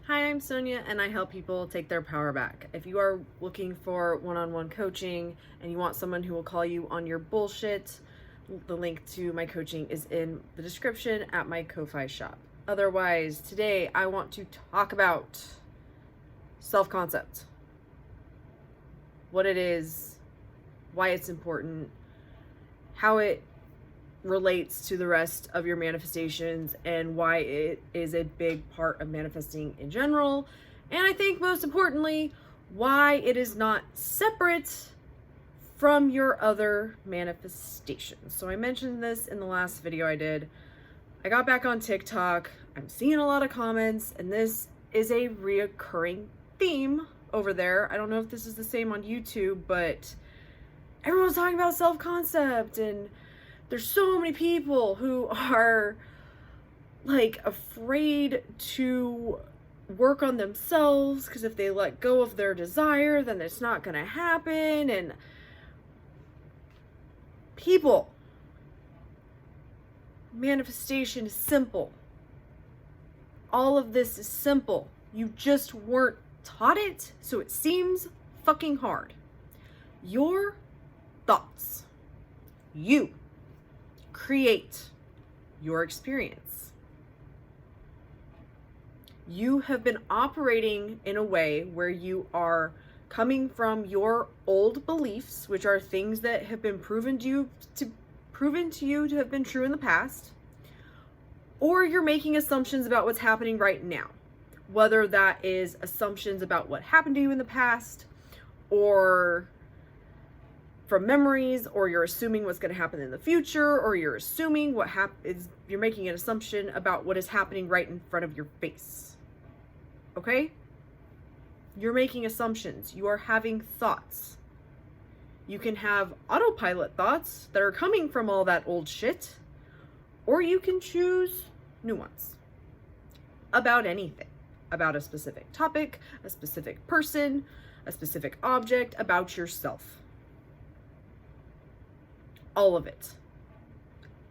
Hi, I'm Sonia, and I help people take their power back. If you are looking for one-on-one coaching and you want someone who will call you on your bullshit, the link to my coaching is in the description at my Ko-Fi shop. Otherwise, today I want to talk about self-concept. What it is, why it's important, how it relates to the rest of your manifestations, and why it is a big part of manifesting in general. And I think most importantly, why it is not separate from your other manifestations. So I mentioned this in the last video I did. I got back on TikTok. I'm seeing a lot of comments, and this is a reoccurring theme over there. I don't know if this is the same on YouTube, but everyone's talking about self-concept, and there's so many people who are like afraid to work on themselves because if they let go of their desire, then it's not going to happen. And people, manifestation is simple. All of this is simple. You just weren't taught it, so it seems fucking hard. Your thoughts. You create your experience. You have been operating in a way where you are coming from your old beliefs, which are things that have been proven to you to have been true in the past, or you're making assumptions about what's happening right now, whether that is assumptions about what happened to you in the past, or from memories, or you're assuming what's going to happen in the future, or you're assuming you're making an assumption about what is happening right in front of your face. Okay? You're making assumptions. You are having thoughts. You can have autopilot thoughts that are coming from all that old shit, or you can choose new ones about anything, about a specific topic, a specific person, a specific object, about yourself. All of it.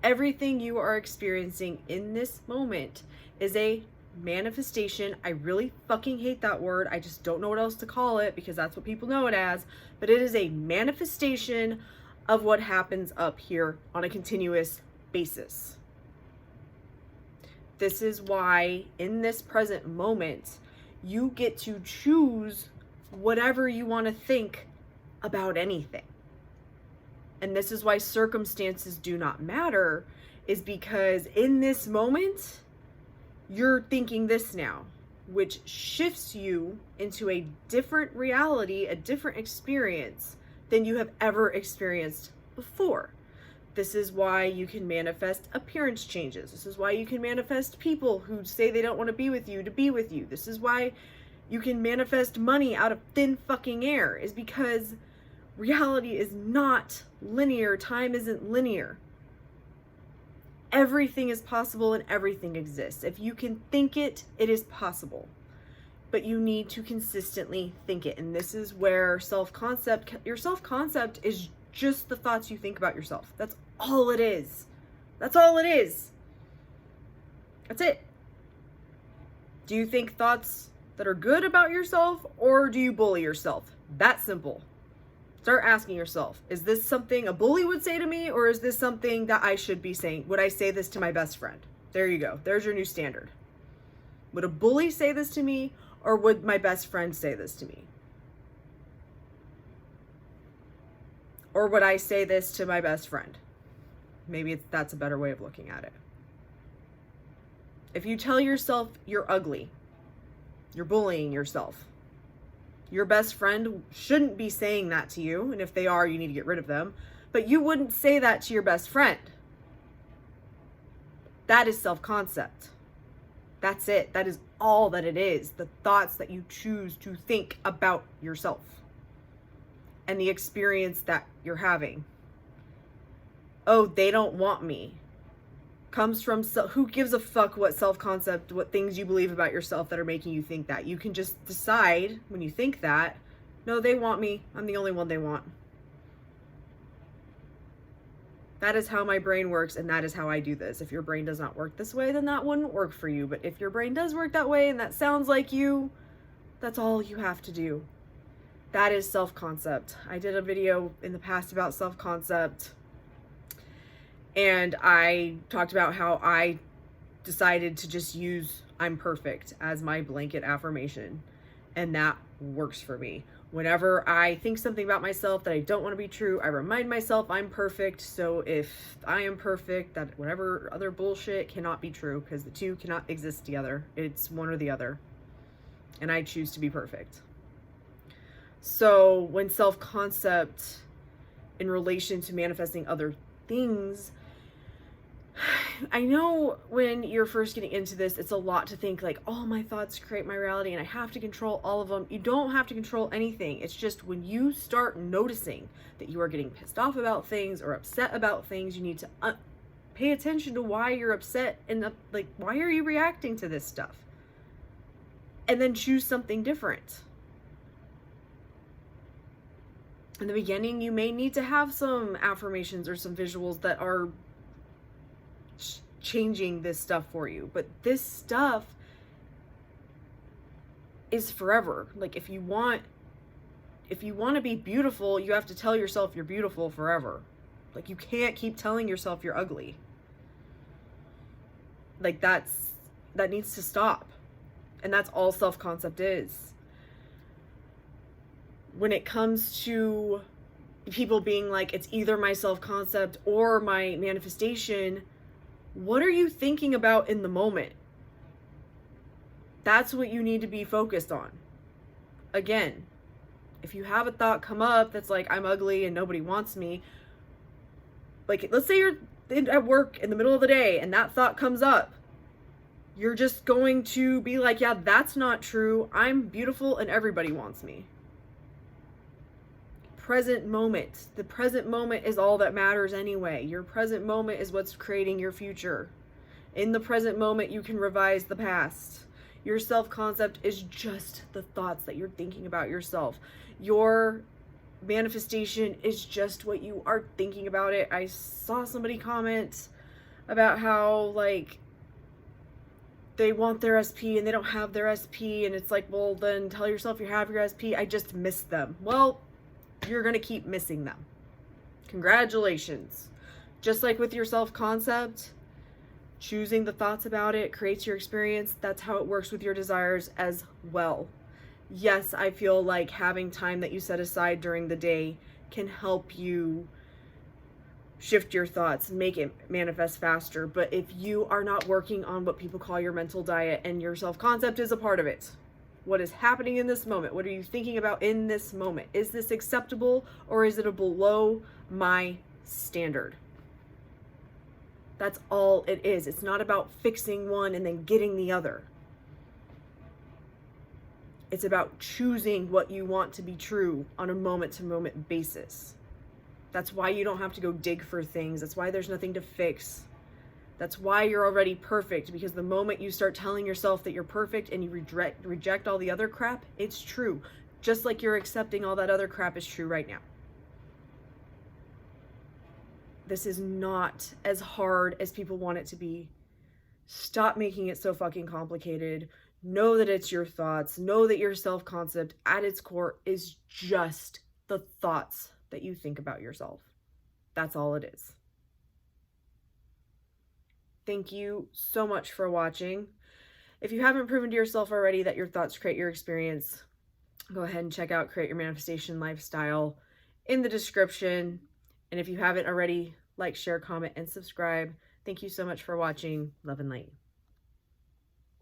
Everything you are experiencing in this moment is a manifestation. I really fucking hate that word. I just don't know what else to call it because that's what people know it as. But it is a manifestation of what happens up here on a continuous basis. This is why in this present moment, you get to choose whatever you want to think about anything. And this is why circumstances do not matter, is because in this moment, you're thinking this now, which shifts you into a different reality, a different experience than you have ever experienced before. This is why you can manifest appearance changes. This is why you can manifest people who say they don't want to be with you to be with you. This is why you can manifest money out of thin fucking air, is because reality is not linear. Time isn't linear. Everything is possible and everything exists. If you can think it, it is possible. But you need to consistently think it. And this is where your self-concept is just the thoughts you think about yourself. That's all it is. That's all it is. That's it. Do you think thoughts that are good about yourself, or do you bully yourself? That simple. Start asking yourself, is this something a bully would say to me, or is this something that I should be saying? Would I say this to my best friend? There you go. There's your new standard. Would a bully say this to me, or would my best friend say this to me? Or would I say this to my best friend? Maybe that's a better way of looking at it. If you tell yourself you're ugly, you're bullying yourself. Your best friend shouldn't be saying that to you, and if they are, you need to get rid of them. But you wouldn't say that to your best friend. That is self-concept. That's it. That is all that it is. The thoughts that you choose to think about yourself and the experience that you're having. Oh, they don't want me. Comes from who gives a fuck what self-concept, what things you believe about yourself that are making you think that. You can just decide when you think that, no, they want me. I'm the only one they want. That is how my brain works, and that is how I do this. If your brain does not work this way, then that wouldn't work for you. But if your brain does work that way and that sounds like you, that's all you have to do. That is self-concept. I did a video in the past about self-concept, and I talked about how I decided to just use "I'm perfect" as my blanket affirmation, and that works for me. Whenever I think something about myself that I don't want to be true, I remind myself I'm perfect. So if I am perfect, that whatever other bullshit cannot be true, because the two cannot exist together. It's one or the other. And I choose to be perfect. So when self-concept in relation to manifesting other things, I know when you're first getting into this, it's a lot to think like, oh, my thoughts create my reality and I have to control all of them. You don't have to control anything. It's just when you start noticing that you are getting pissed off about things or upset about things, you need to pay attention to why you're upset and like, why are you reacting to this stuff? And then choose something different. In the beginning, you may need to have some affirmations or some visuals that are changing this stuff for you, but this stuff is forever. Like if you want to be beautiful, you have to tell yourself you're beautiful forever. Like you can't keep telling yourself you're ugly. Like that needs to stop. And that's all self-concept is. When it comes to people being like, it's either my self-concept or my manifestation, what are you thinking about in the moment? That's what you need to be focused on. Again, if you have a thought come up that's like, I'm ugly and nobody wants me, like let's say you're at work in the middle of the day and that thought comes up, you're just going to be like, yeah, that's not true. I'm beautiful and everybody wants me. Present moment. The present moment is all that matters anyway. Your present moment is what's creating your future. In the present moment, you can revise the past. Your self-concept is just the thoughts that you're thinking about yourself. Your manifestation is just what you are thinking about it. I saw somebody comment about how like they want their SP and they don't have their SP, and it's like, well, then tell yourself you have your SP. I just missed them. Well, you're going to keep missing them. Congratulations. Just like with your self-concept, choosing the thoughts about it creates your experience. That's how it works with your desires as well. Yes, I feel like having time that you set aside during the day can help you shift your thoughts, make it manifest faster. But if you are not working on what people call your mental diet, and your self-concept is a part of it, what is happening in this moment? What are you thinking about in this moment? Is this acceptable or is it below my standard? That's all it is. It's not about fixing one and then getting the other. It's about choosing what you want to be true on a moment-to-moment basis. That's why you don't have to go dig for things. That's why there's nothing to fix. That's why you're already perfect, because the moment you start telling yourself that you're perfect and you reject all the other crap, it's true. Just like you're accepting all that other crap is true right now. This is not as hard as people want it to be. Stop making it so fucking complicated. Know that it's your thoughts. Know that your self-concept at its core is just the thoughts that you think about yourself. That's all it is. Thank you so much for watching. If you haven't proven to yourself already that your thoughts create your experience, go ahead and check out Create Your Manifestation Lifestyle in the description. And if you haven't already, like, share, comment, and subscribe. Thank you so much for watching. Love and light.